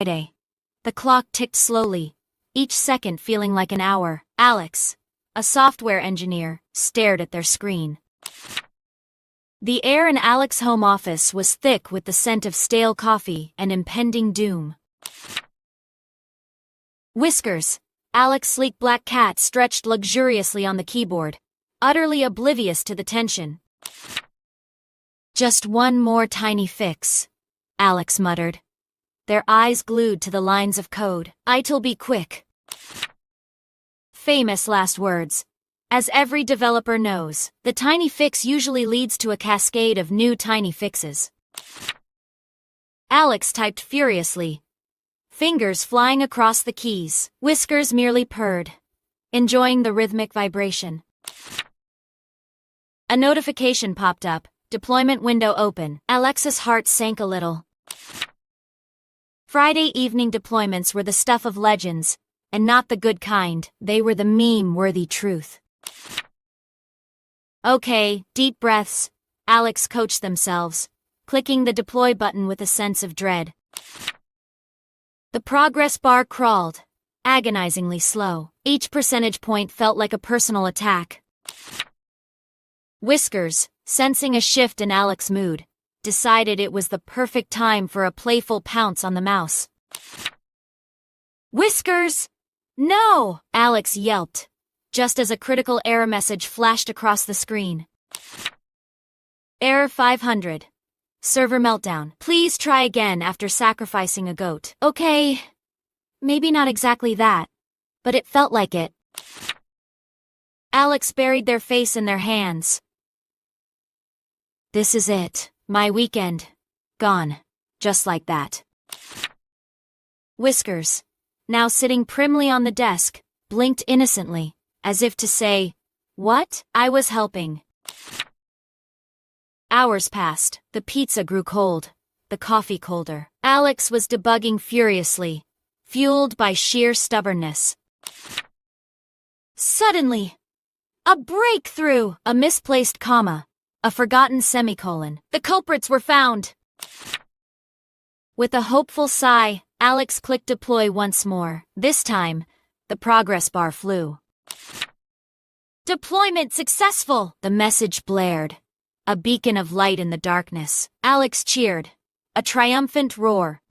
Friday. The clock ticked slowly, each second feeling like an hour. Alex, a software engineer, stared at their screen. The air in Alex's home office was thick with the scent of stale coffee and impending doom. Whiskers, Alex's sleek black cat, stretched luxuriously on the keyboard, utterly oblivious to the tension. "Just one more tiny fix," Alex muttered, their eyes glued to the lines of code. "It'll be quick." Famous last words. As every developer knows, the tiny fix usually leads to a cascade of new tiny fixes. Alex typed furiously, fingers flying across the keys. Whiskers merely purred, enjoying the rhythmic vibration. A notification popped up, deployment window open. Alex's heart sank a little. Friday evening deployments were the stuff of legends, and not the good kind. They were the meme-worthy truth. "Okay, deep breaths," Alex coached themselves, clicking the deploy button with a sense of dread. The progress bar crawled, agonizingly slow. Each percentage point felt like a personal attack. Whiskers, sensing a shift in Alex's mood, decided it was the perfect time for a playful pounce on the mouse. "Whiskers! No!" Alex yelped, just as a critical error message flashed across the screen. "Error 500. Server meltdown. Please try again after sacrificing a goat." Okay, maybe not exactly that, but it felt like it. Alex buried their face in their hands. "This is it. My weekend. Gone. Just like that." Whiskers, now sitting primly on the desk, blinked innocently, as if to say, "What? I was helping." Hours passed. The pizza grew cold, the coffee colder. Alex was debugging furiously, fueled by sheer stubbornness. Suddenly, a breakthrough! A misplaced comma, a forgotten semicolon. The culprits were found. With a hopeful sigh, Alex clicked deploy once more. This time, the progress bar flew. "Deployment successful!" the message blared, a beacon of light in the darkness. Alex cheered, a triumphant roar,